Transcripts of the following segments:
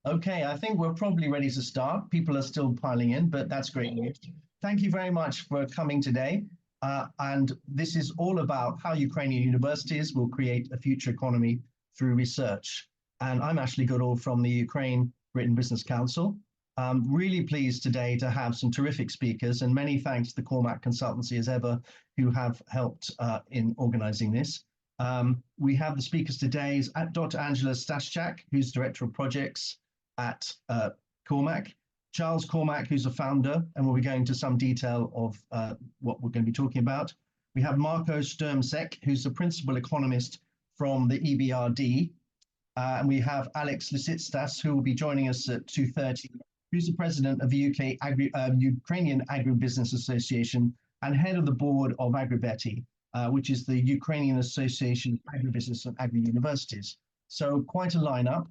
Okay, I think we're probably ready to start. People are still piling in, but that's great news. Thank you very much for coming today. And this is all about how Ukrainian universities will create a future economy through research. And I'm Ashley Goodall from the Ukraine Britain Business Council. I'm really pleased today to have some terrific speakers, and many thanks to the Cormack consultancy as ever, who have helped in organizing this. We have the speakers today is Dr. Anzhela Stashchak, who's Director of Projects at Cormack, Charles Cormack, who's a founder, and we'll be going into some detail of what we're going to be talking about. We have Marko Stermsek, who's the Principal Economist from the EBRD, and we have Alex Lisitsa, who will be joining us at 2:30, who's the President of the Ukrainian Agribusiness Association and head of the board of Agrokebety, which is the Ukrainian Association of Agribusiness and Agri-Universities. So quite a lineup.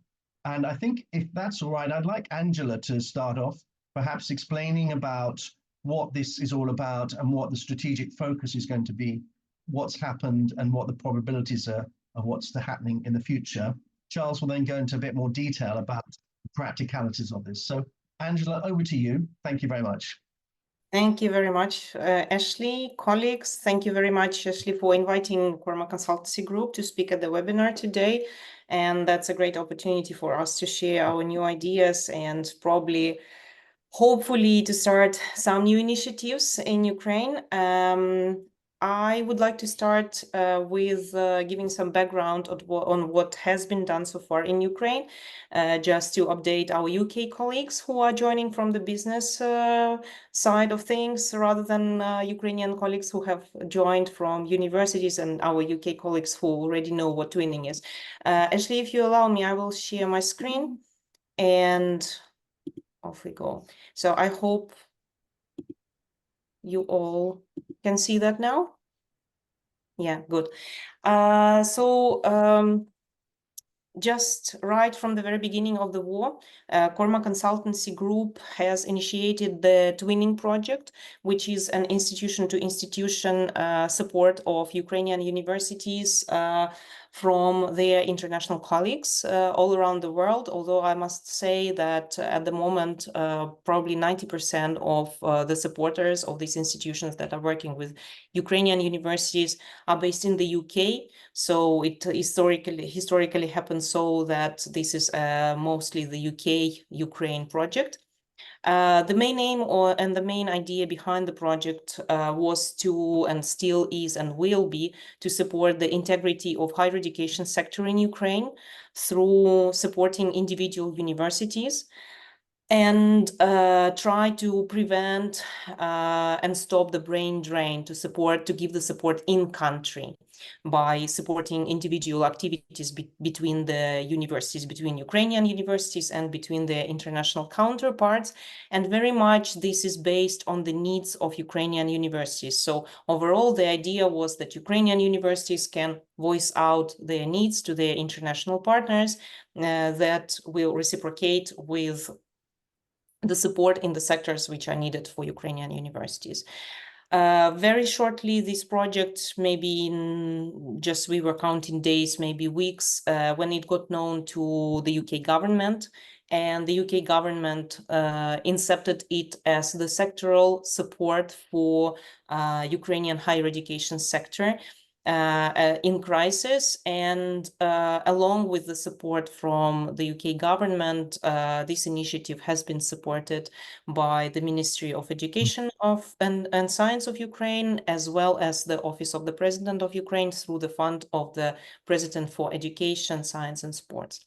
And I think if that's all right, I'd like Anzhela to start off, perhaps explaining about what this is all about and what the strategic focus is going to be, what's happened and what the probabilities are of what's happening in the future. Charles will then go into a bit more detail about the practicalities of this. So Anzhela, over to you. Thank you very much. Thank you very much, Ashley. Colleagues, thank you very much, Ashley, for inviting Cormack Consultancy Group to speak at the webinar today. And that's a great opportunity for us to share our new ideas and probably, hopefully, to start some new initiatives in Ukraine. I would like to start with giving some background on what has been done so far in Ukraine, just to update our UK colleagues who are joining from the business side of things, rather than Ukrainian colleagues who have joined from universities and our UK colleagues who already know what twinning is. Ashley, if you allow me, I will share my screen and off we go. So I hope you all can see that now. Yeah, good. Just right from the very beginning of the war, Cormack Consultancy Group has initiated the Twinning Project, which is an institution-to-institution support of Ukrainian universities from their international colleagues all around the world. Although I must say that at the moment, probably 90% of the supporters of these institutions that are working with Ukrainian universities are based in the UK. So it historically happened so that this is mostly the UK-Ukraine project. The main aim and the main idea behind the project was to, and still is and will be, to support the integrity of higher education sector in Ukraine through supporting individual universities and try to prevent and stop the brain drain, to give the support in country by supporting individual activities between the universities, between Ukrainian universities and between their international counterparts. And very much this is based on the needs of Ukrainian universities. So overall, the idea was that Ukrainian universities can voice out their needs to their international partners that will reciprocate with the support in the sectors which are needed for Ukrainian universities. Very shortly, this project, maybe in just we were counting days, maybe weeks, when it got known to the UK government, and the UK government incepted it as the sectoral support for Ukrainian higher education sector in crisis. And along with the support from the UK government, this initiative has been supported by the Ministry of Education and Science of Ukraine, as well as the Office of the President of Ukraine through the Fund of the President for Education, Science and Sports.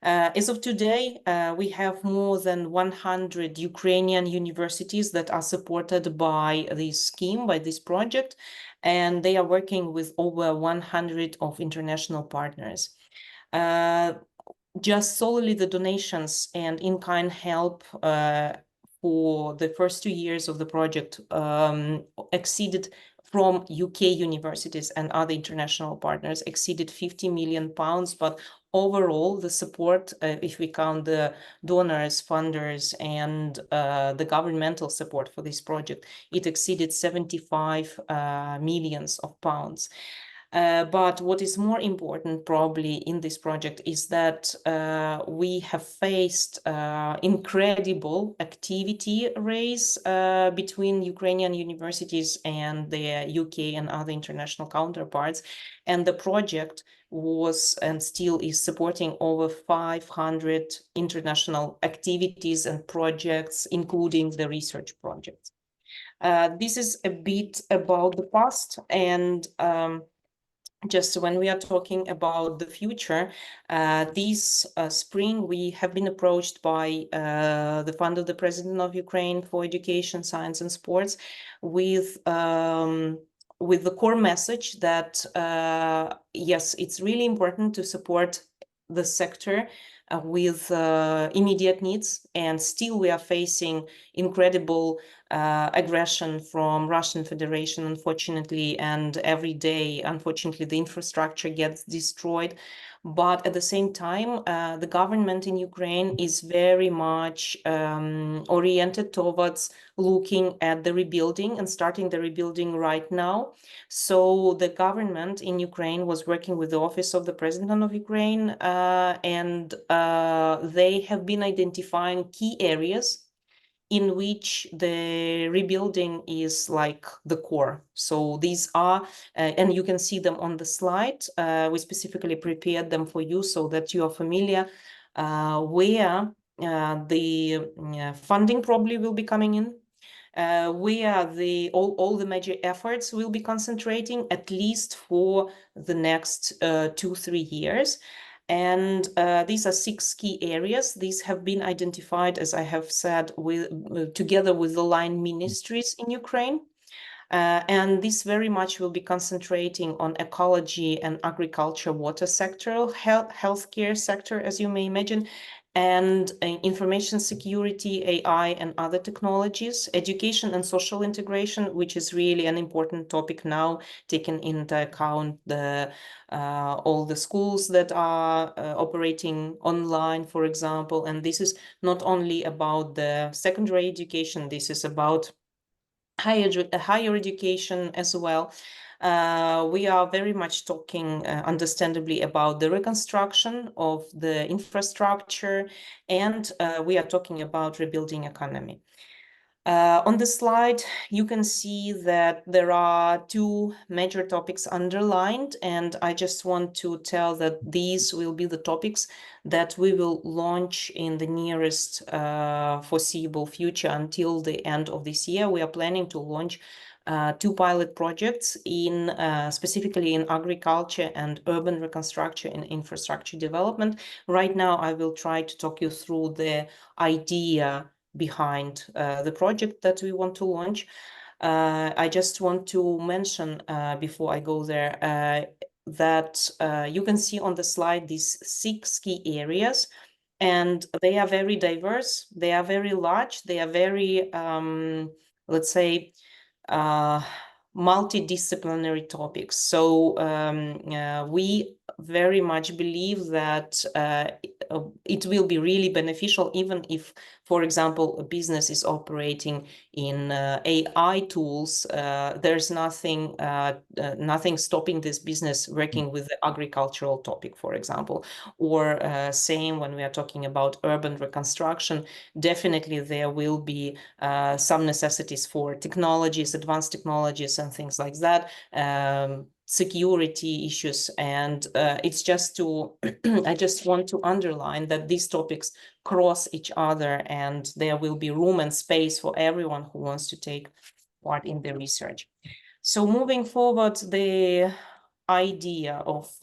As of today, we have more than 100 Ukrainian universities that are supported by this scheme, by this project, and they are working with over 100 of international partners. Just solely the donations and in-kind help for the first 2 years of the project exceeded, from UK universities and other international partners, exceeded £50 million, but overall the support, if we count the donors, funders, and the governmental support for this project, it exceeded 75 millions of pounds. But what is more important probably in this project is that we have faced incredible activity raise between Ukrainian universities and the UK and other international counterparts. And the project was and still is supporting over 500 international activities and projects, including the research projects. This is a bit about the past, and just when we are talking about the future, this spring we have been approached by the Fund of the President of Ukraine for Education, Science and Sports with the core message that yes, it's really important to support the sector with immediate needs, and still we are facing incredible aggression from Russian Federation, unfortunately, and every day, unfortunately, the infrastructure gets destroyed. But at the same time, the government in Ukraine is very much oriented towards looking at the rebuilding and starting the rebuilding right now. So the government in Ukraine was working with the Office of the President of Ukraine, and they have been identifying key areas in which the rebuilding is like the core. So these are, and you can see them on the slide. We specifically prepared them for you so that you are familiar where the funding probably will be coming in, where all the major efforts will be concentrating, at least for the next 2-3 years. And these are 6 key areas. These have been identified, as I have said, together with the line ministries in Ukraine. And this very much will be concentrating on ecology and agriculture, water sector, healthcare sector, as you may imagine, and information security, AI, and other technologies, education and social integration, which is really an important topic now, taking into account all the schools that are operating online, for example. And this is not only about the secondary education, this is about higher education as well. We are very much talking, understandably, about the reconstruction of the infrastructure, and we are talking about rebuilding economy. On the slide, you can see that there are 2 major topics underlined, and I just want to tell that these will be the topics that we will launch in the nearest foreseeable future until the end of this year. We are planning to launch 2 pilot projects in specifically in agriculture and urban reconstruction and infrastructure development. Right now, I will try to talk you through the idea behind the project that we want to launch. I just want to mention before I go there that you can see on the slide these 6 key areas, and they are very diverse, they are very large, they are very, let's say, multidisciplinary topics. So we very much believe that it will be really beneficial, even if, for example, a business is operating in AI tools. There's nothing stopping this business working with the agricultural topic, for example. Or same when we are talking about urban reconstruction, definitely there will be some necessities for technologies, advanced technologies and things like that. Security issues, and it's just to I just want to underline that these topics cross each other, and there will be room and space for everyone who wants to take part in the research. So moving forward, the idea of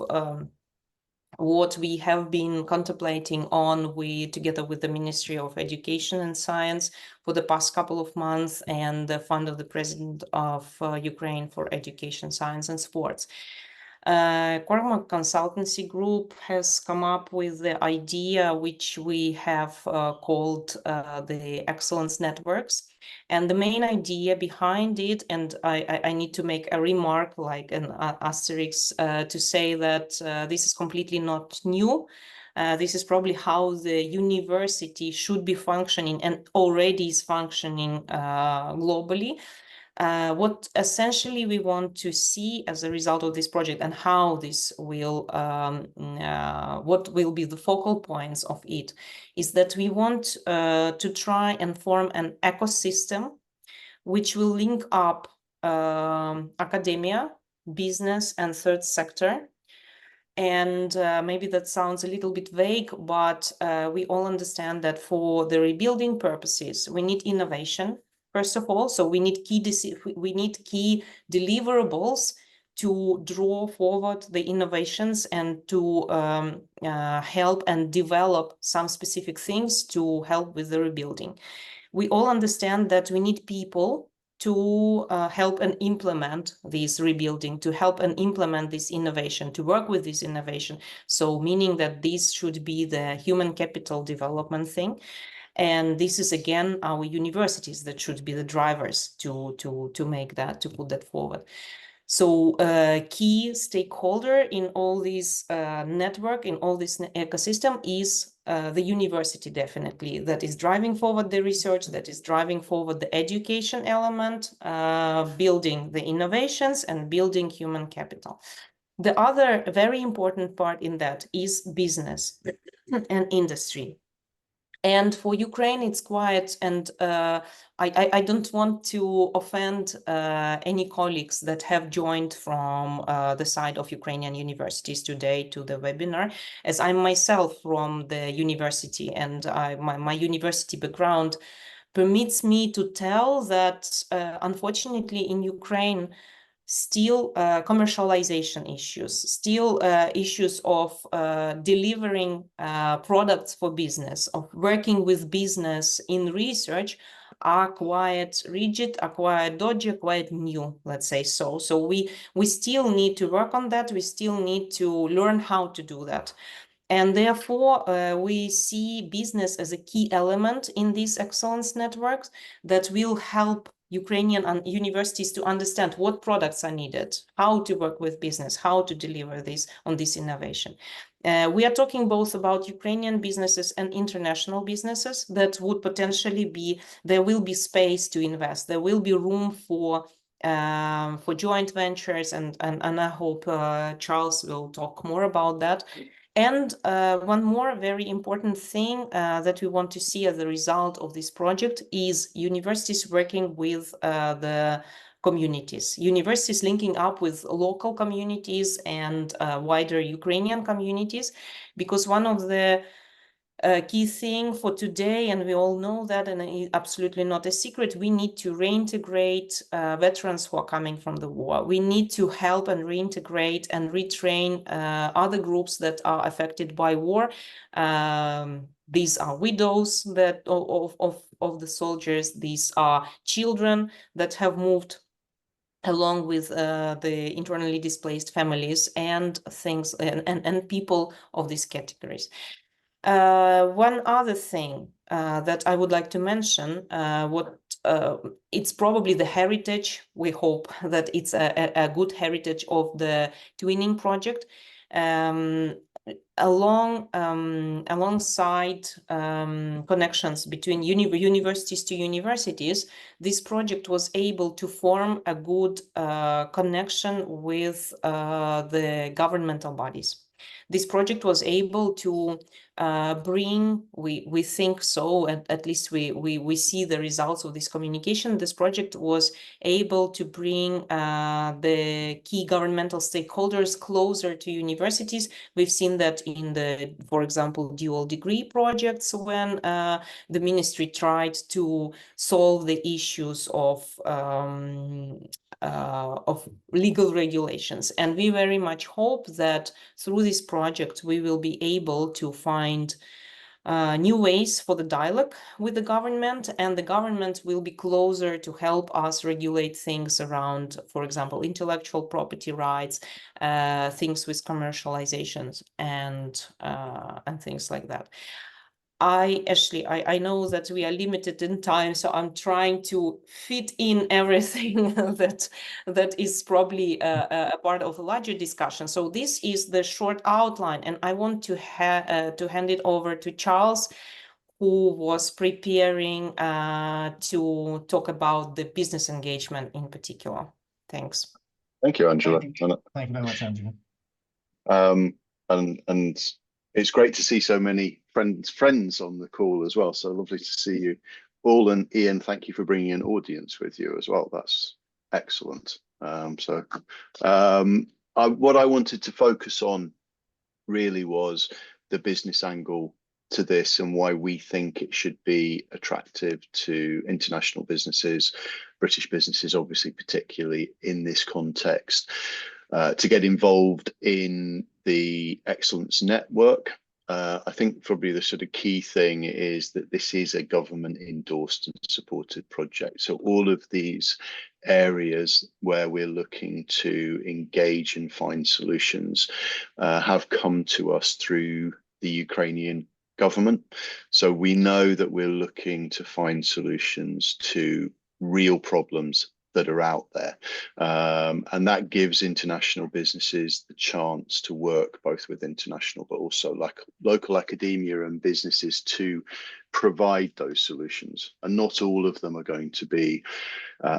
what we have been contemplating on together with the Ministry of Education and Science for the past couple of months, and the Fund of the President of Ukraine for Education, Science and Sports. Cormack Consultancy Group has come up with the idea, which we have called the Excellence Networks. And the main idea behind it, and I need to make a remark, like an asterisk, to say that this is completely not new. This is probably how the university should be functioning, and already is functioning globally. What essentially we want to see as a result of this project and how this will, what will be the focal points of it, is that we want to try and form an ecosystem which will link up academia, business, and third sector. And maybe that sounds a little bit vague, but we all understand that for the rebuilding purposes, we need innovation, first of all. So we need key deliverables to draw forward the innovations and to help and develop some specific things to help with the rebuilding. We all understand that we need people to help and implement this rebuilding, to help and implement this innovation, to work with this innovation. So meaning that this should be the human capital development thing. And this is, again, our universities that should be the drivers to make that, to put that forward. So key stakeholder in all this network, in all this ecosystem is the university, definitely, that is driving forward the research, that is driving forward the education element, building the innovations and building human capital. The other very important part in that is business and industry. And for Ukraine, it's quiet, and I don't want to offend any colleagues that have joined from the side of Ukrainian universities today to the webinar, as I'm myself from the university, and my university background permits me to tell that, unfortunately, in Ukraine, still commercialization issues, still issues of delivering products for business, of working with business in research are quite rigid, are quite dodgy, quite new, let's say so. So we still need to work on that. We still need to learn how to do that. And therefore, we see business as a key element in these excellence networks that will help Ukrainian universities to understand what products are needed, how to work with business, how to deliver this on this innovation. We are talking both about Ukrainian businesses and international businesses that would potentially be, there will be space to invest, there will be room for joint ventures, and I hope Charles will talk more about that. And one more very important thing that we want to see as a result of this project is universities working with the communities, universities linking up with local communities and wider Ukrainian communities, because one of the key thing for today, and we all know that, and it's absolutely not a secret, we need to reintegrate veterans who are coming from the war. We need to help and reintegrate and retrain other groups that are affected by war. These are widows that of the soldiers. These are children that have moved along with the internally displaced families and things and people of these categories. One other thing that I would like to mention, it's probably the heritage. We hope that it's a good heritage of the twinning project. Alongside connections between universities to universities, this project was able to form a good connection with the governmental bodies. This project was able to bring, we think so, at least we see the results of this communication. This project was able to bring the key governmental stakeholders closer to universities. We've seen that in the, for example, dual degree projects, when the ministry tried to solve the issues of legal regulations. And we very much hope that through this project, we will be able to find new ways for the dialogue with the government, and the government will be closer to help us regulate things around, for example, intellectual property rights, things with commercializations, and things like that. I know that we are limited in time, so I'm trying to fit in everything that is probably a part of a larger discussion. So this is the short outline, and I want to hand it over to Charles, who was preparing to talk about the business engagement in particular. Thanks. Thank you, Anzhela. Thank you very much, Anzhela. And it's great to see so many friends on the call as well. So lovely to see you all. And Ian, thank you for bringing an audience with you as well. That's excellent. What I wanted to focus on really was the business angle to this and why we think it should be attractive to international businesses, British businesses, obviously, particularly in this context, to get involved in the Excellence Network. I think probably the sort of key thing is that this is a government endorsed and supported project. So all of these areas where we're looking to engage and find solutions have come to us through the Ukrainian government. So we know that we're looking to find solutions to real problems that are out there. And that gives international businesses the chance to work both with international, but also like local academia and businesses to provide those solutions. And not all of them are going to be,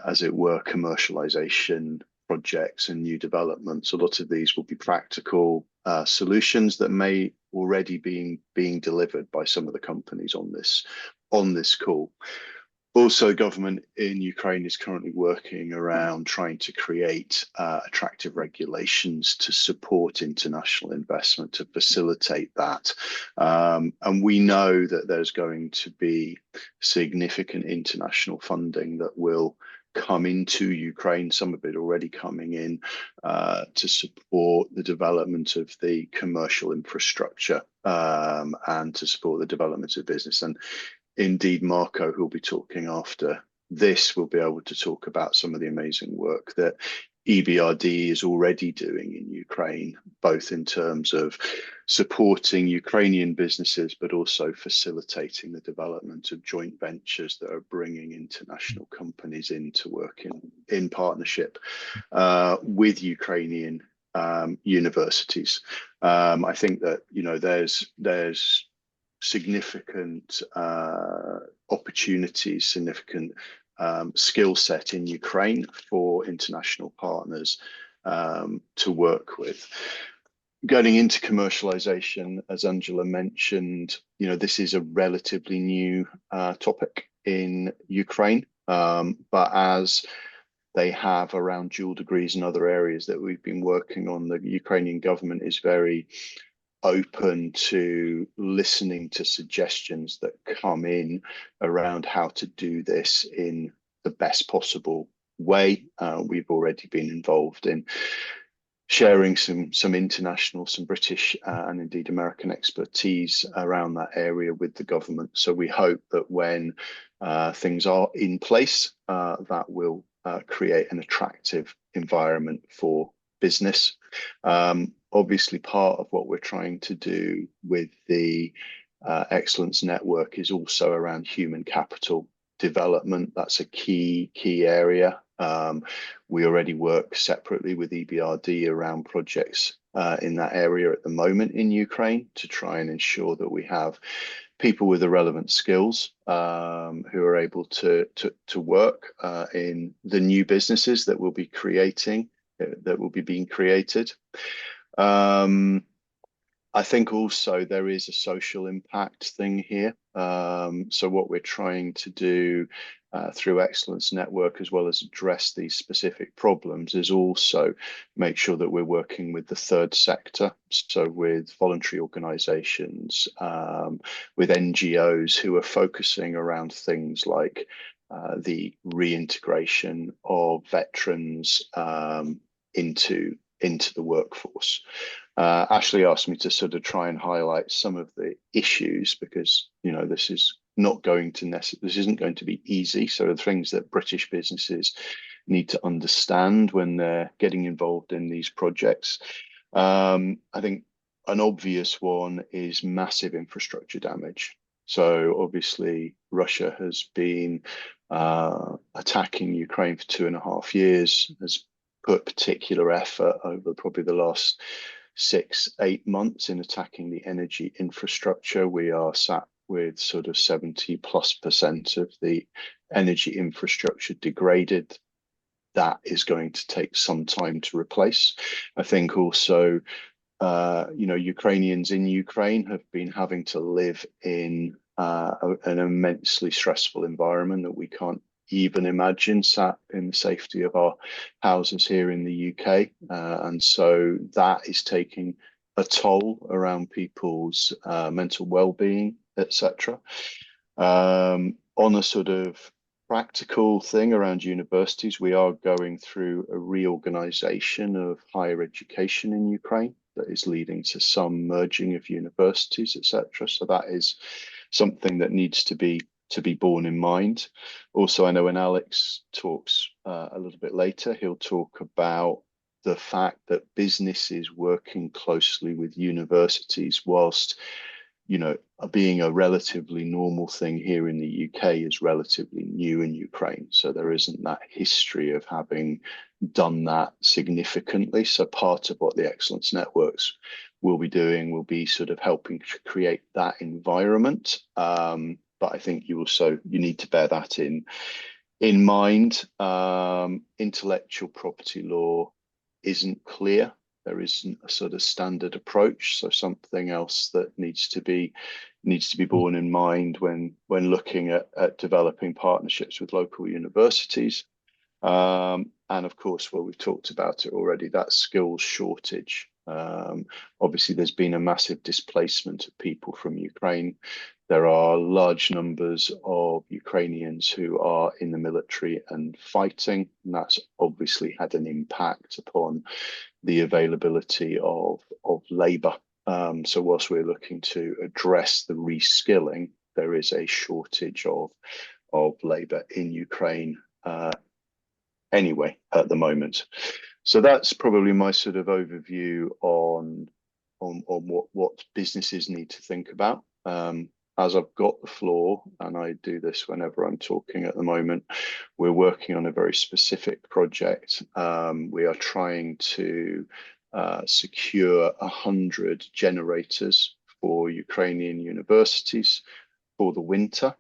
as it were, commercialization projects and new developments. A lot of these will be practical solutions that may already being delivered by some of the companies on this call. Also, government in Ukraine is currently working around trying to create attractive regulations to support international investment, to facilitate that. And we know that there's going to be significant international funding that will come into Ukraine, some of it already coming in, to support the development of the commercial infrastructure and to support the development of business. And indeed, Marko, who'll be talking after this, will be able to talk about some of the amazing work that EBRD is already doing in Ukraine, both in terms of supporting Ukrainian businesses, but also facilitating the development of joint ventures that are bringing international companies in to work in partnership with Ukrainian universities. I think that, you know, there's significant opportunities, significant skill set in Ukraine for international partners to work with. Going into commercialization, as Anzhela mentioned, you know, this is a relatively new topic in Ukraine, but as they have around dual degrees and other areas that we've been working on, the Ukrainian government is very open to listening to suggestions that come in around how to do this in the best possible way. We've already been involved in sharing some international, some British and indeed American expertise around that area with the government. So we hope that when things are in place, that will create an attractive environment for business. Obviously, part of what we're trying to do with the Excellence Network is also around human capital development. That's a key area. We already work separately with EBRD around projects in that area at the moment in Ukraine to try and ensure that we have people with the relevant skills who are able to work in the new businesses that will be being created. I think also there is a social impact thing here. So what we're trying to do through Excellence Network, as well as address these specific problems, is also make sure that we're working with the third sector. So with voluntary organizations, with NGOs who are focusing around things like the reintegration of veterans into the workforce. Ashley asked me to sort of try and highlight some of the issues because, you know, this isn't going to be easy. So the things that British businesses need to understand when they're getting involved in these projects. I think an obvious one is massive infrastructure damage. So obviously Russia has been attacking Ukraine for 2.5 years, has put particular effort over probably the last 6-8 months in attacking the energy infrastructure. We are sat with sort of 70+% of the energy infrastructure degraded. That is going to take some time to replace. I think also, Ukrainians in Ukraine have been having to live in an immensely stressful environment that we can't even imagine, sat in the safety of our houses here in the UK. And so that is taking a toll around people's mental well-being, etc. On a sort of practical thing around universities, we are going through a reorganization of higher education in Ukraine that is leading to some merging of universities, etc. So that is something that needs to be borne in mind. Also, I know when Alex talks a little bit later, he'll talk about the fact that businesses working closely with universities, whilst being a relatively normal thing here in the UK, is relatively new in Ukraine. So there isn't that history of having done that significantly. So part of what the Excellence Networks will be doing will be sort of helping to create that environment. But I think you need to bear that in mind. Intellectual property law isn't clear. There isn't a sort of standard approach. So something else that needs to be borne in mind when looking at developing partnerships with local universities. And of course, well, we've talked about it already, that skills shortage. Obviously, there's been a massive displacement of people from Ukraine. There are large numbers of Ukrainians who are in the military and fighting, and that's obviously had an impact upon the availability of labour. So whilst we're looking to address the reskilling, there is a shortage of labour in Ukraine anyway at the moment. So that's probably my sort of overview on what businesses need to think about. As I've got the floor, and I do this whenever I'm talking at the moment, we're working on a very specific project. We are trying to secure 100 generators for Ukrainian universities for the winter.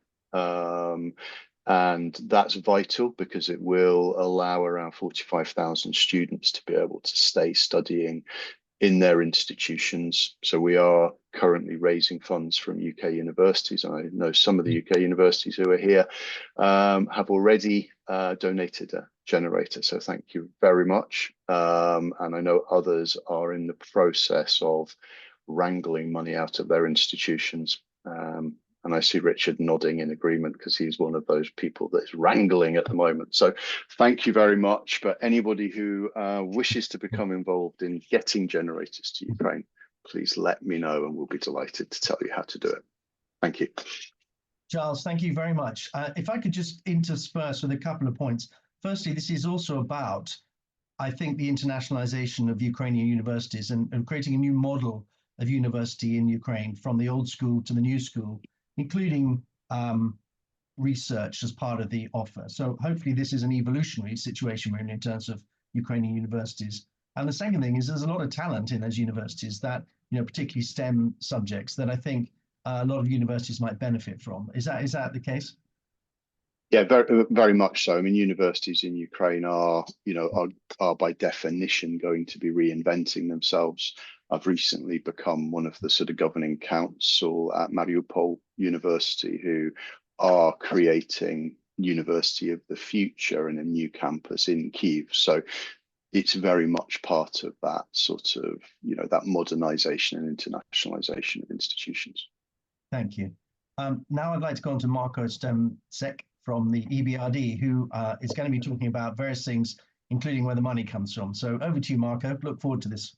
And that's vital because it will allow around 45,000 students to be able to stay studying in their institutions. So we are currently raising funds from UK universities. I know some of the UK universities who are here have already donated a generator. So thank you very much. And I know others are in the process of wrangling money out of their institutions. And I see Richard nodding in agreement because he's one of those people that's wrangling at the moment. So thank you very much. But anybody who wishes to become involved in getting generators to Ukraine, please let me know and we'll be delighted to tell you how to do it. Thank you. Charles, thank you very much. If I could just intersperse with a couple of points. Firstly, this is also about, I think, the internationalization of Ukrainian universities and creating a new model of university in Ukraine from the old school to the new school, including research as part of the offer. So hopefully this is an evolutionary situation we're in terms of Ukrainian universities. And the second thing is there's a lot of talent in those universities that, particularly STEM subjects, that I think a lot of universities might benefit from. Is that the case? Yeah, very, very much so. I mean, universities in Ukraine are by definition going to be reinventing themselves. I've recently become one of the sort of governing council at Mariupol University, who are creating University of the Future and a new campus in Kyiv. So it's very much part of that sort of, that modernization and internationalization of institutions. Thank you. Now I'd like to go on to Marko Stermsek from the EBRD, who is going to be talking about various things, including where the money comes from. So over to you, Marko. Look forward to this.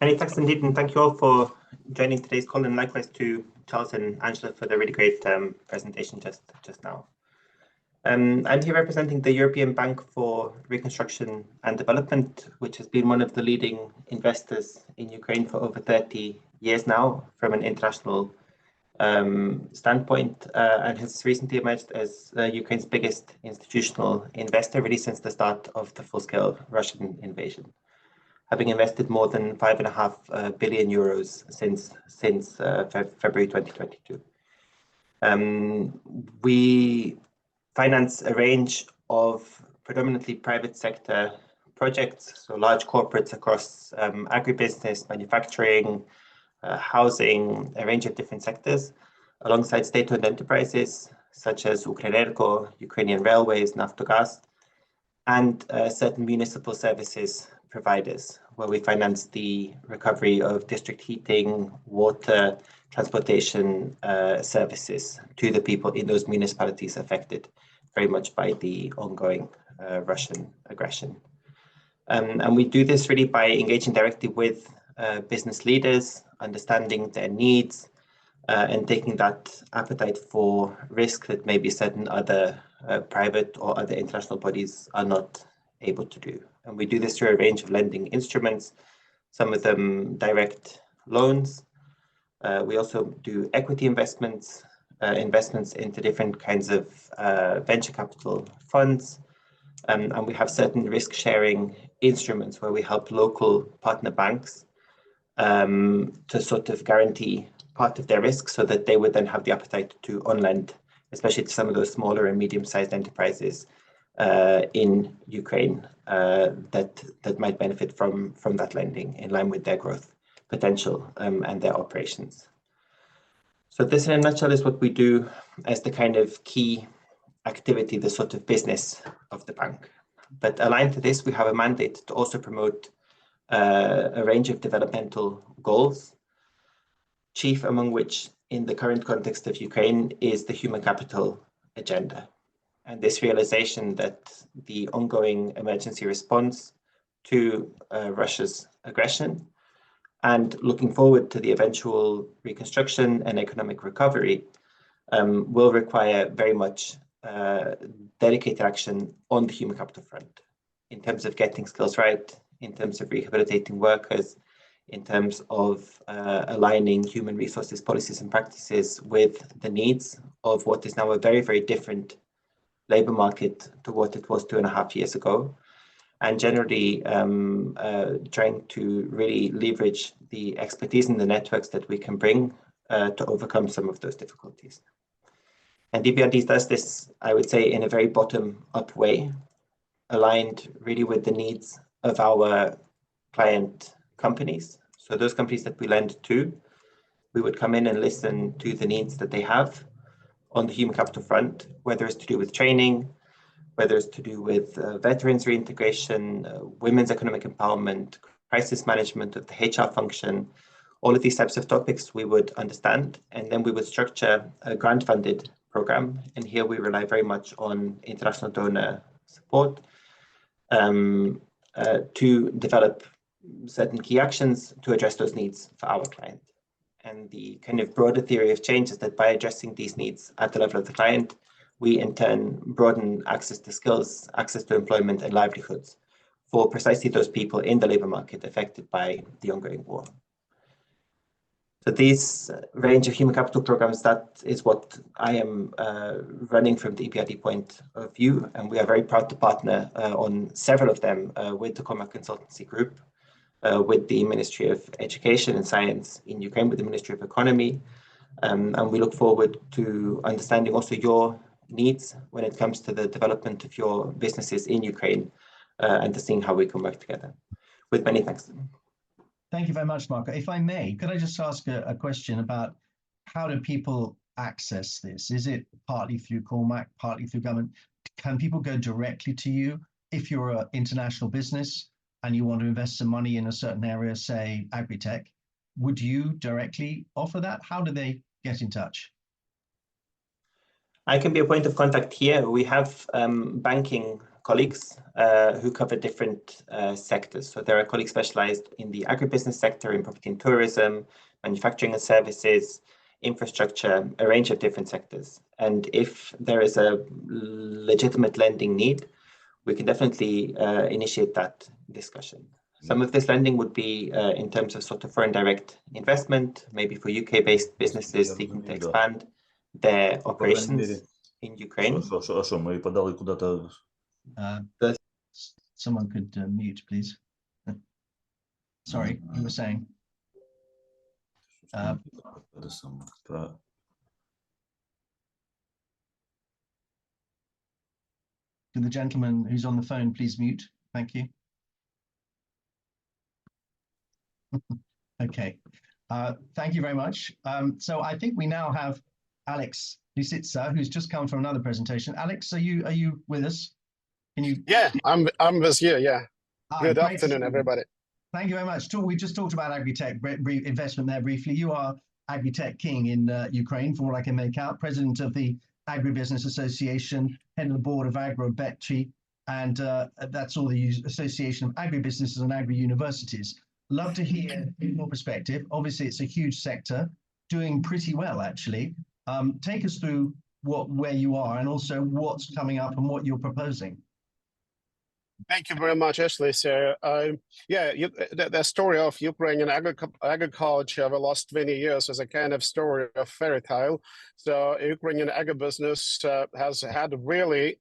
Many thanks indeed, and thank you all for joining today's call, and likewise to Charles and Anzhela for the really great presentation just now. I'm here representing the European Bank for Reconstruction and Development, which has been one of the leading investors in Ukraine for over 30 years now from an international standpoint, and has recently emerged as Ukraine's biggest institutional investor really since the start of the full-scale Russian invasion. having invested more than 5.5 billion euros since February 2022. We finance a range of predominantly private sector projects, so large corporates across agribusiness, manufacturing, housing, a range of different sectors, alongside state-owned enterprises such as Ukrenergo, Ukrainian Railways, Naftogaz, and certain municipal services providers, where we finance the recovery of district heating, water, transportation services to the people in those municipalities affected very much by the ongoing Russian aggression. And we do this really by engaging directly with business leaders, understanding their needs, and taking that appetite for risk that maybe certain other private or other international bodies are not able to do. And we do this through a range of lending instruments, some of them direct loans. We also do equity investments, investments into different kinds of venture capital funds. And we have certain risk sharing instruments where we help local partner banks to sort of guarantee part of their risk so that they would then have the appetite to on-lend, especially to some of those smaller and medium-sized enterprises in Ukraine that might benefit from that lending in line with their growth potential and their operations. So this in a nutshell is what we do as the kind of key activity, the sort of business of the bank. But aligned to this, we have a mandate to also promote a range of developmental goals, chief among which in the current context of Ukraine is the human capital agenda. And this realization that the ongoing emergency response to Russia's aggression and looking forward to the eventual reconstruction and economic recovery will require very much dedicated action on the human capital front in terms of getting skills right, in terms of rehabilitating workers, in terms of aligning human resources policies and practices with the needs of what is now a very, very different labor market to what it was 2.5 years ago, and generally trying to really leverage the expertise and the networks that we can bring to overcome some of those difficulties. And EBRD does this, I would say, in a very bottom-up way, aligned really with the needs of our client companies. So those companies that we lend to, we would come in and listen to the needs that they have on the human capital front, whether it's to do with training, whether it's to do with veterans reintegration, women's economic empowerment, crisis management of the HR function. All of these types of topics we would understand, and then we would structure a grant-funded program. And here we rely very much on international donor support to develop certain key actions to address those needs for our client. And the kind of broader theory of change is that by addressing these needs at the level of the client, we in turn broaden access to skills, access to employment and livelihoods for precisely those people in the labor market affected by the ongoing war. So these range of human capital programs, that is what I am running from the EBRD point of view, and we are very proud to partner on several of them with the Cormack consultancy group, with the Ministry of Education and Science in Ukraine, with the Ministry of Economy, and we look forward to understanding also your needs when it comes to the development of your businesses in Ukraine and to seeing how we can work together. With many thanks. Thank you very much, Marko. If I may, could I just ask a question about how do people access this? Is it partly through Cormack, partly through government? Can people go directly to you if you're an international business and you want to invest some money in a certain area, say agri-tech? Would you directly offer that? How do they get in touch? I can be a point of contact here. We have banking colleagues who cover different sectors. So there are colleagues specialized in the agribusiness sector, in property and tourism, manufacturing and services, infrastructure, a range of different sectors. And if there is a legitimate lending need, we can definitely initiate that discussion. Some of this lending would be in terms of sort of foreign direct investment, maybe for UK-based businesses seeking to expand their operations in Ukraine. Someone could mute, please. Sorry, you were saying. Can the gentleman who's on the phone please mute? Thank you. Okay, thank you very much. So I think we now have Alex Lisitsa, who's just come from another presentation. Alex, are you with us? Can you? Yeah, I'm with you. Yeah. Good great afternoon, everybody. Thank you very much. We just talked about agri-tech investment there briefly. You are agri-tech king in Ukraine, from what I can make out, president of the Agribusiness Association, head of the board of Agrokebety, and that's all the Association of Agribusinesses and Agri-Universities. Love to hear your perspective. Obviously, it's a huge sector, doing pretty well, actually. Take us through where you are and also what's coming up and what you're proposing. Thank you very much, Ashley. So, yeah, the story of Ukrainian agriculture over the last 20 years is a kind of story of fairy tale. So, Ukrainian agribusiness has had really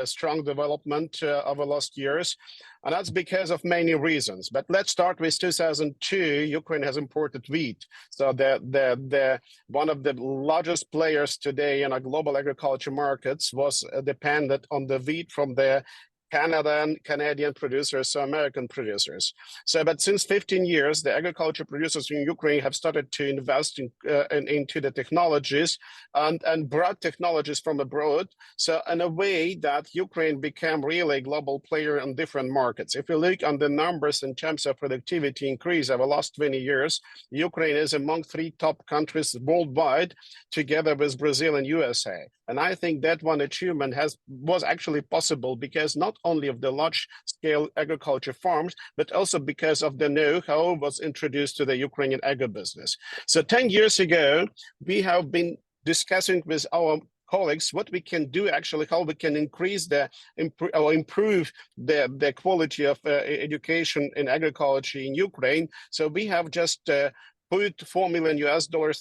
strong development over the last years, and that's because of many reasons. But let's start with 2002. Ukraine has imported wheat. So, the one of the largest players today in our global agriculture markets was dependent on the wheat from the Canadian producers, so American producers. So, but since 15 years, the agriculture producers in Ukraine have started to invest into the technologies and brought technologies from abroad. So, in a way that Ukraine became really a global player in different markets. If you look on the numbers in terms of productivity increase over the last 20 years, Ukraine is among 3 top countries worldwide, together with Brazil and USA. And I think that one achievement was actually possible because not only of the large-scale agriculture farms, but also because of the know-how was introduced to the Ukrainian agribusiness. So 10 years ago, we have been discussing with our colleagues what we can do, actually, how we can increase or improve the quality of education in agriculture in Ukraine. So we have just put $4 million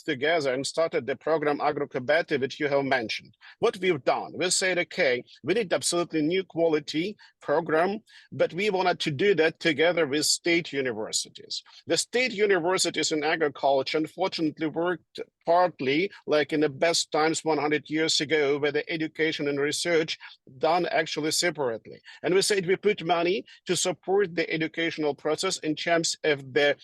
together and started the program Agrokebety, which you have mentioned. What we've done, we said, okay, we need absolutely new quality program, but we wanted to do that together with state universities. The state universities in agriculture, unfortunately, worked partly like in the best times 100 years ago, where the education and research done actually separately. And we said we put money to support the educational process in terms of the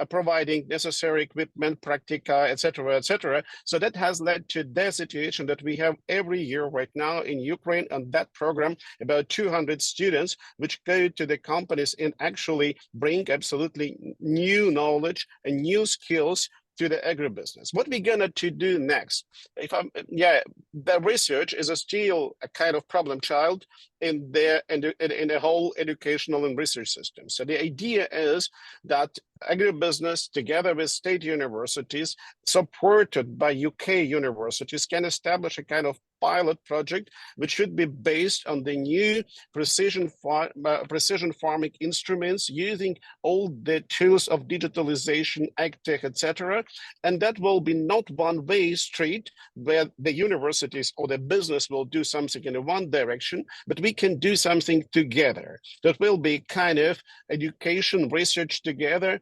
providing necessary equipment, practica, etc., etc. So that has led to the situation that we have every year right now in Ukraine on that program, about 200 students, which go to the companies and actually bring absolutely new knowledge and new skills to the agribusiness. What we're gonna do next? The research is still a kind of problem child in the whole educational and research system. So the idea is that agribusiness, together with state universities, supported by UK universities, can establish a kind of pilot project, which should be based on the new precision farming instruments, using all the tools of digitalization, agtech, etc. And that will be not one-way street where the universities or the business will do something in one direction, but we can do something together. That will be kind of education, research together.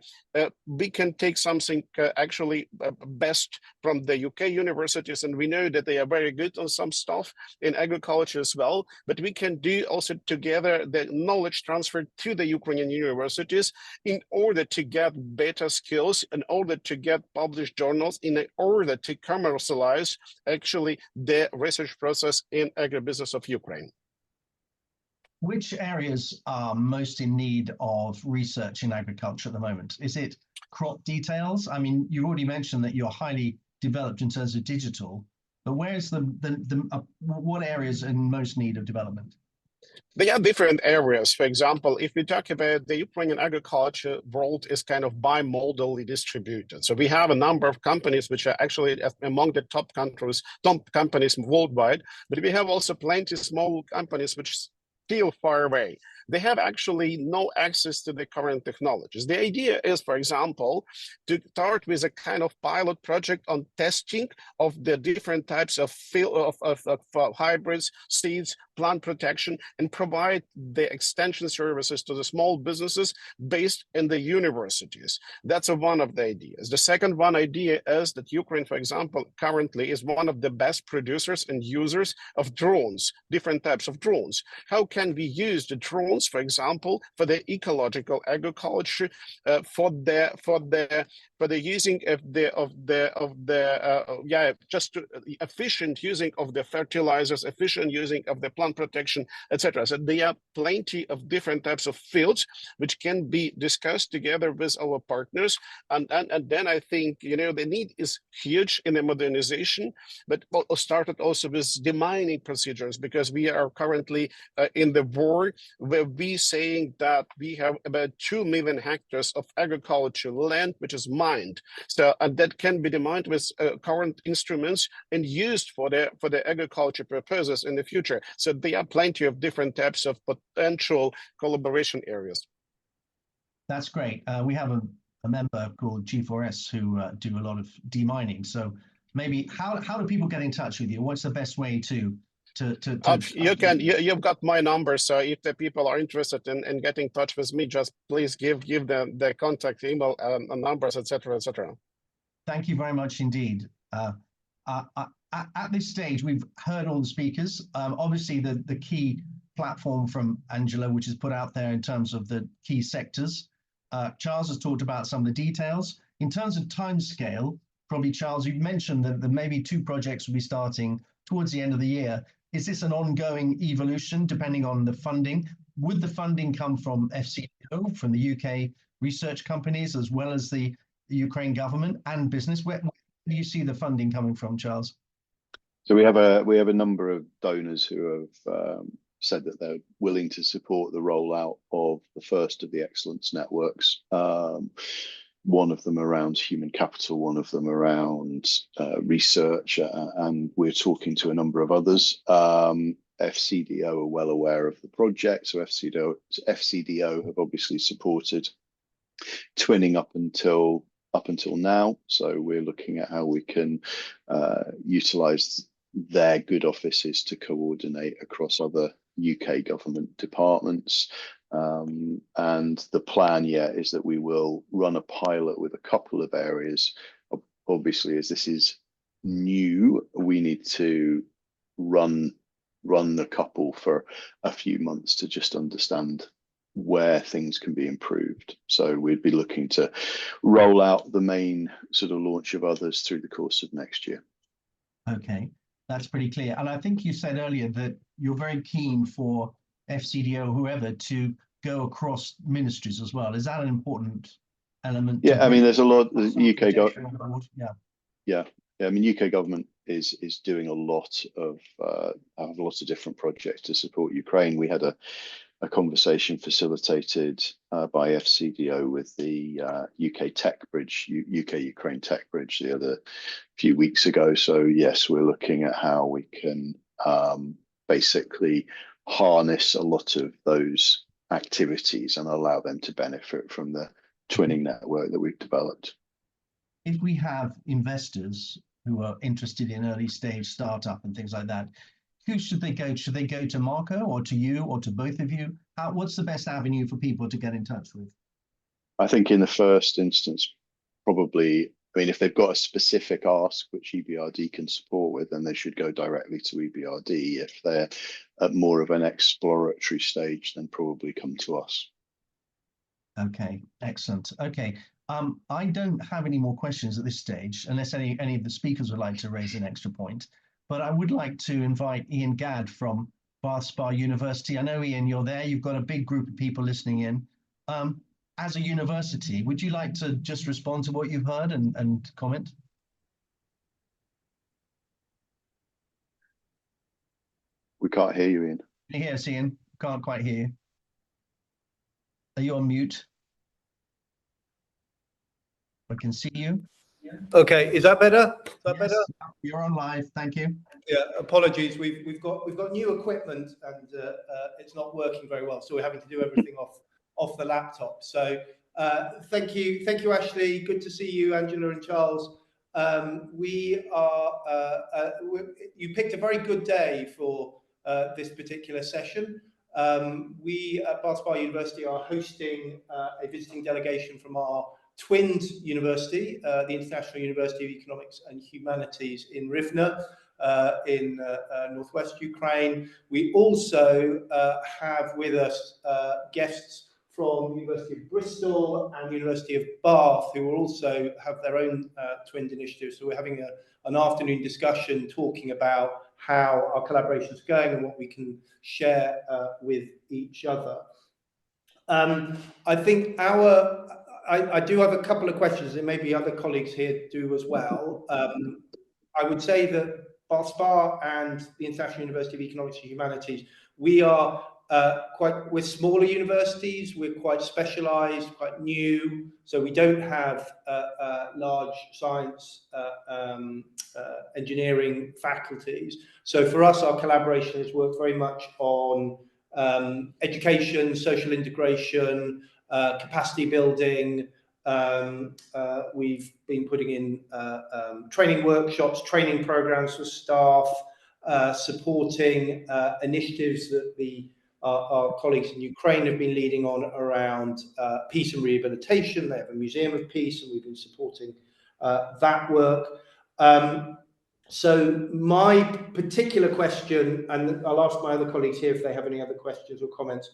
We can take something actually best from the UK universities, and we know that they are very good on some stuff in agriculture as well, but we can do also together the knowledge transfer to the Ukrainian universities in order to get better skills, in order to get published journals, in order to commercialize actually the research process in agribusiness of Ukraine. Which areas are most in need of research in agriculture at the moment? Is it crop details? I mean, you already mentioned that you're highly developed in terms of digital, but where's what areas are in most need of development? They are different areas. For example, if we talk about the Ukrainian agriculture world is kind of bimodally distributed. So we have a number of companies which are actually among the top companies worldwide, but we have also plenty of small companies which still far away. They have actually no access to the current technologies. The idea is, for example, to start with a kind of pilot project on testing of the different types of hybrids, seeds, plant protection, and provide the extension services to the small businesses based in the universities. That's one of the ideas. The second one idea is that Ukraine, for example, currently is one of the best producers and users of drones, different types of drones. How can we use the drones, for example, for the ecological agriculture, for the using just efficient using of the fertilizers, efficient using of the plant protection, etc. So there are plenty of different types of fields which can be discussed together with our partners, and then I think the need is huge in the modernization, but started also with demining procedures, because we are currently in the war where we saying that we have about 2 million hectares of agricultural land which is mined. So and that can be demined with current instruments and used for the agriculture purposes in the future. So there are plenty of different types of potential collaboration areas. That's great. We have a member called G4S who do a lot of demining. So maybe how do people get in touch with you? What's the best way to you've got my number, so if the people are interested in getting in touch with me, just please give them the contact email numbers, etc. etc. Thank you very much indeed. At this stage, we've heard all the speakers. Obviously, the key platform from Anzhela, which is put out there in terms of the key sectors. Charles has talked about some of the details. In terms of timescale, probably Charles, you've mentioned that maybe 2 projects will be starting towards the end of the year. Is this an ongoing evolution depending on the funding? Would the funding come from FCDO, from the UK research companies, as well as the Ukraine government and business? Where do you see the funding coming from, Charles? So we have a number of donors who have said that they're willing to support the rollout of the first of the excellence networks. One of them around human capital, one of them around research, and we're talking to a number of others. FCDO are well aware of the project, so FCDO have obviously supported twinning up until now. So we're looking at how we can utilize their good offices to coordinate across other UK government departments. And the plan is that we will run a pilot with a couple of areas. Obviously, as this is new, we need to run the couple for a few months to just understand where things can be improved. So we'd be looking to roll out the main sort of launch of others through the course of next year. Okay, that's pretty clear. And I think you said earlier that you're very keen for FCDO, whoever, to go across ministries as well. Is that an important element? Yeah, I mean, there's a lot. The UK government. Yeah. I mean, UK government is doing a lot of different projects to support Ukraine. We had a conversation facilitated by FCDO with the UK Tech Bridge, UK Ukraine Tech Bridge, the other few weeks ago. So yes, we're looking at how we can basically harness a lot of those activities and allow them to benefit from the twinning network that we've developed. If we have investors who are interested in early stage startup and things like that, who should they go? Should they go to Marko or to you or to both of you? What's the best avenue for people to get in touch with? I think in the first instance, probably, I mean, if they've got a specific ask which EBRD can support with, then they should go directly to EBRD. If they're at more of an exploratory stage, then probably come to us. Okay, excellent. Okay, I don't have any more questions at this stage, unless any of the speakers would like to raise an extra point. But I would like to invite Ian Gadd from Bath Spa University. I know, Ian, you're there. You've got a big group of people listening in. As a university, would you like to just respond to what you've heard and comment? We can't hear you, Ian. Yes, Ian, can't quite hear you. Are you on mute? I can see you. Okay, is that better? Is that Yes, better? you're on live. Thank you. Yeah, apologies. We've got new equipment and it's not working very well, so we're having to do everything off the laptop. So thank you, Ashley. Good to see you, Angela and Charles. You picked a very good day for this particular session. We at Barcelona University are hosting a visiting delegation from our twinned university, the International University of Economics and Humanities in Rivne, in northwest Ukraine. We also have with us guests from the University of Bristol and the University of Bath, who will also have their own twinned initiatives. So we're having an afternoon discussion talking about how our collaboration is going and what we can share with each other. I think I do have a couple of questions, and maybe other colleagues here do as well. I would say that BARSPA and the International University of Economics and Humanities, we're smaller universities, we're quite specialized, quite new, so we don't have large science engineering faculties. So for us, our collaboration has worked very much on education, social integration, capacity building. We've been putting in training workshops, training programs for staff, supporting initiatives that our colleagues in Ukraine have been leading on around peace and rehabilitation. They have a Museum of Peace, and we've been supporting that work. So my particular question, and I'll ask my other colleagues here if they have any other questions or comments,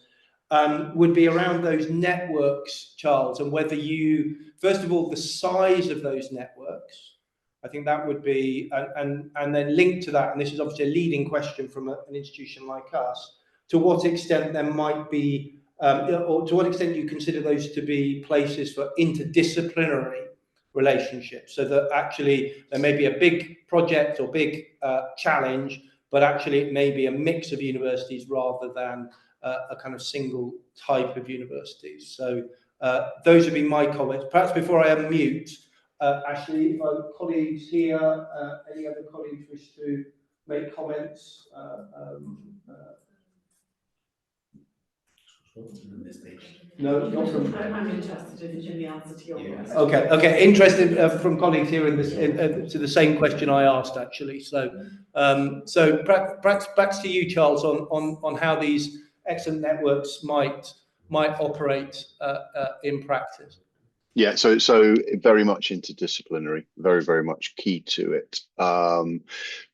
would be around those networks, Charles, and whether you, first of all, the size of those networks. I think that would be, and then linked to that, and this is obviously a leading question from an institution like us, to what extent there might be, or to what extent you consider those to be places for interdisciplinary relationships, so that actually there may be a big project or big challenge, but actually it may be a mix of universities rather than a kind of single type of universities. So those would be my comments. Perhaps before I unmute, Ashley, colleagues here, any other colleagues wish to make comments? No, not from. I'm interested in the answer to your question. Okay. Interested from colleagues here in this to the same question I asked actually. So, perhaps back to you, Charles, on how these excellent networks might operate in practice. Yeah, so very much interdisciplinary, very much key to it.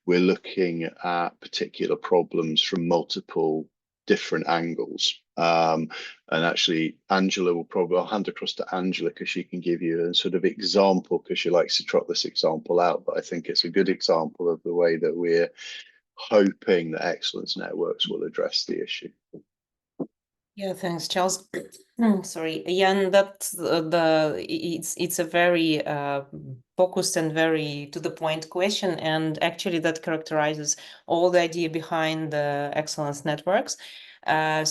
We're looking at particular problems from multiple different angles. And actually, Angela will probably, I'll hand across to Angela because she can give you a sort of example, because she likes to trot this example out. But I think it's a good example of the way that we're hoping that excellence networks will address the issue. Yeah, thanks, Charles. Sorry, yeah, and that's it's a very focused and very to the point question, and actually that characterizes all the idea behind the excellence networks. I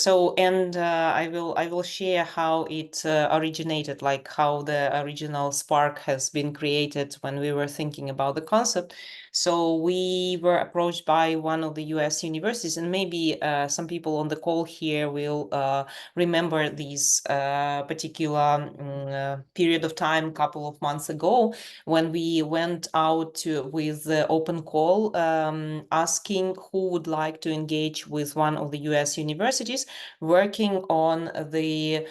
will share how it originated, like how the original spark has been created when we were thinking about the concept. So we were approached by one of the US universities, and maybe some people on the call here will remember this particular period of time, a couple of months ago, when we went out with the open call, asking who would like to engage with one of the US universities working on the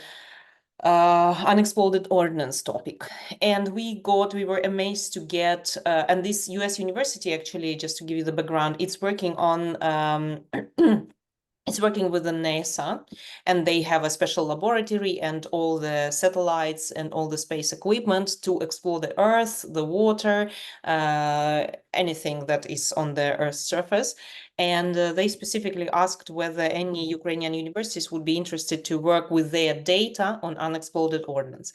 unexploded ordnance topic. And we were amazed to get, and this US university actually, just to give you the background, it's working on it's working with the NASA, and they have a special laboratory and all the satellites and all the space equipment to explore the Earth, the water, anything that is on the Earth's surface. And they specifically asked whether any Ukrainian universities would be interested to work with their data on unexploded ordnance.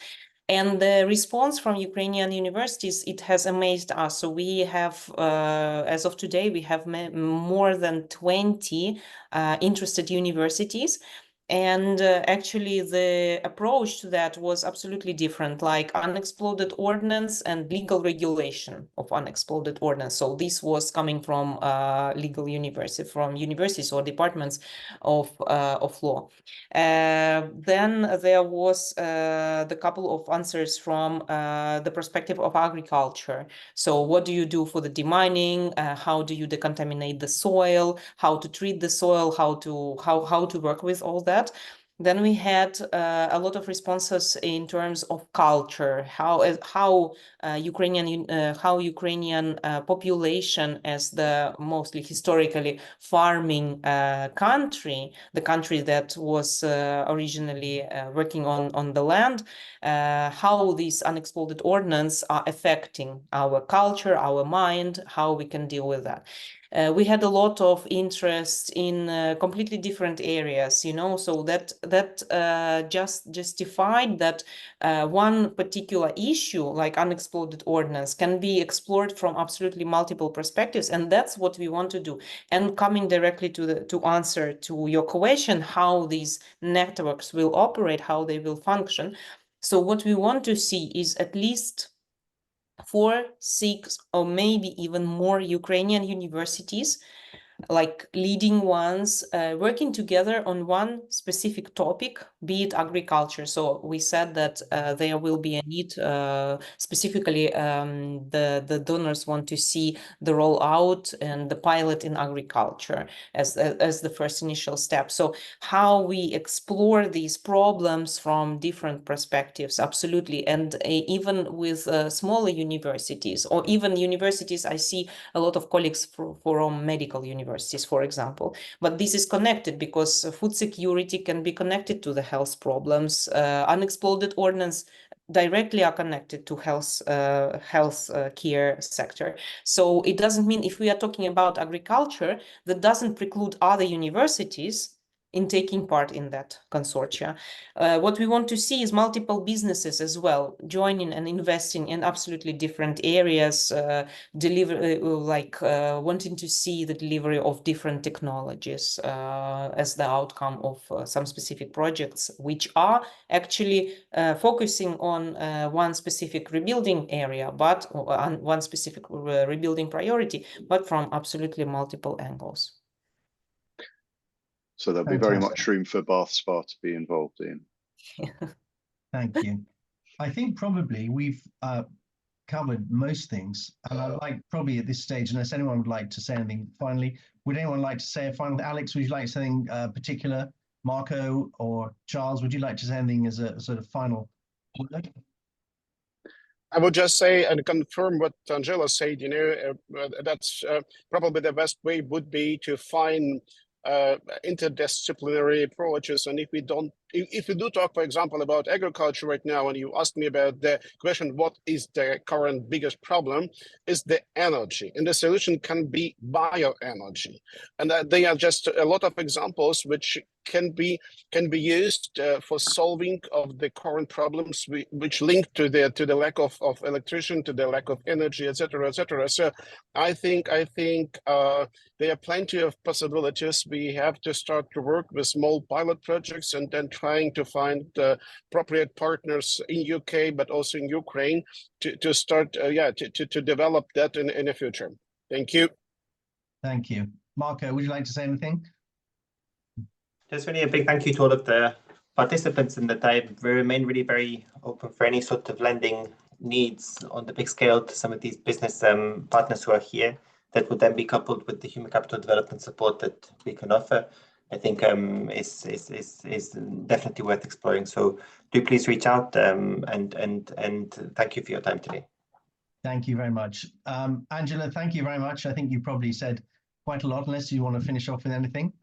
And the response from Ukrainian universities, it has amazed us. So we have, as of today, we have more than 20 interested universities. And actually, the approach to that was absolutely different, like unexploded ordnance and legal regulation of unexploded ordnance. So this was coming from legal university, from universities or departments of law. Then there was the couple of answers from the perspective of agriculture. So what do you do for the demining? How do you decontaminate the soil? How to treat the soil? How to work with all that? Then we had a lot of responses in terms of culture, how Ukrainian population, as the mostly historically farming country, the country that was originally working on the land, how these unexploded ordnance are affecting our culture, our mind, how we can deal with that. We had a lot of interest in completely different areas, so that just justified that one particular issue, like unexploded ordnance, can be explored from absolutely multiple perspectives, and that's what we want to do. And coming directly to answer to your question, how these networks will operate, how they will function. So what we want to see is at least 4, 6, or maybe even more Ukrainian universities, like leading ones, working together on one specific topic, be it agriculture. So we said that there will be a need, specifically the donors want to see the rollout and the pilot in agriculture as the first initial step. So how we explore these problems from different perspectives, absolutely. And even with smaller universities, or even universities, I see a lot of colleagues from medical universities, for example. But this is connected because food security can be connected to the health problems. Unexploded ordnance directly are connected to health care sector. So it doesn't mean, if we are talking about agriculture, that doesn't preclude other universities in taking part in that consortia. What we want to see is multiple businesses as well joining and investing in absolutely different areas, wanting to see the delivery of different technologies as the outcome of some specific projects, which are actually focusing on one specific rebuilding area, but on one specific rebuilding priority, but from absolutely multiple angles. So there'll be very much room for Bath Spa to be involved in. Thank you. I think probably we've covered most things, and I'd like probably at this stage, unless anyone would like to say anything finally, would anyone like to say a final? Alex, would you like to say anything particular? Marco or Charles, would you like to say anything as a sort of final? I would just say and confirm what Anzhela said, that's probably the best way would be to find interdisciplinary approaches. And if we do talk, for example, about agriculture right now, and you asked me about the question, what is the current biggest problem, is the energy. And the solution can be bioenergy. And they are just a lot of examples which can be used for solving of the current problems which link to the lack of electricity, to the lack of energy, etc., etc. So I think there are plenty of possibilities. We have to start to work with small pilot projects and then trying to find appropriate partners in UK, but also in Ukraine to start, to develop that in the future. Thank you. Thank you. Marco, would you like to say anything? Just really a big thank you to all of the participants in the time. We remain really very open for any sort of lending needs on the big scale to some of these business partners who are here, that would then be coupled with the human capital development support that we can offer. I think is definitely worth exploring. So do please reach out and thank you for your time today. Thank you very much. Anzhela, thank you very much. I think you probably said quite a lot, unless you want to finish off with anything.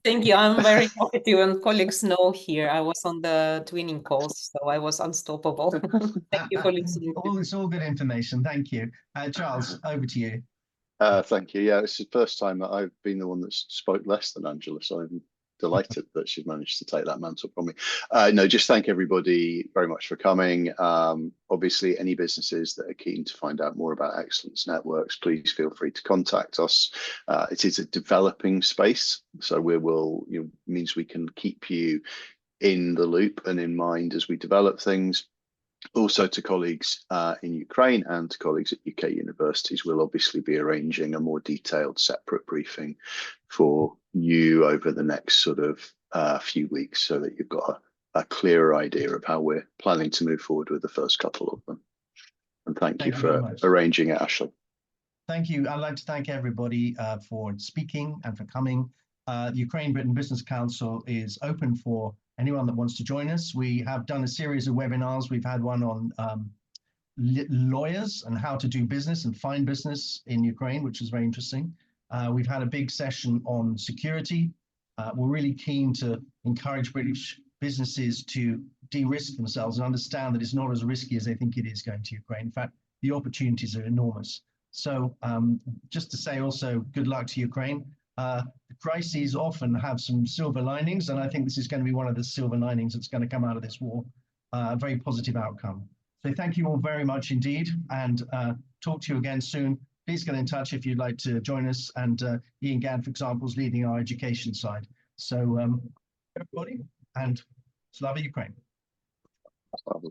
Thank you. I'm very talkative, and colleagues know here I was on the twinning calls, so I was unstoppable. Thank you for listening. It's all good information. Thank you. Charles, over to you. Thank you. Yeah, it's the first time that I've been the one that spoke less than Anzhela, so I'm delighted that she's managed to take that mantle from me. No, just thank everybody very much for coming. Obviously, any businesses that are keen to find out more about Excellence Networks, please feel free to contact us. It is a developing space, so means we can keep you in the loop and in mind as we develop things. Also to colleagues in Ukraine and to colleagues at UK universities, we'll obviously be arranging a more detailed separate briefing for you over the next sort of few weeks so that you've got a clearer idea of how we're planning to move forward with the first couple of them. And thank you for arranging it, Ashley. Thank you. I'd like to thank everybody for speaking and for coming. The Ukraine-Britain Business Council is open for anyone that wants to join us. We have done a series of webinars. We've had one on lawyers and how to do business and find business in Ukraine, which is very interesting. We've had a big session on security. We're really keen to encourage British businesses to de-risk themselves and understand that it's not as risky as they think it is going to Ukraine. In fact, the opportunities are enormous. So just to say also, good luck to Ukraine. The crises often have some silver linings, and I think this is going to be one of the silver linings that's going to come out of this war, a very positive outcome. So thank you all very much indeed, and talk to you again soon. Please get in touch if you'd like to join us, and Ian Gann, for example, is leading our education side. So everybody, and Slava Ukraine.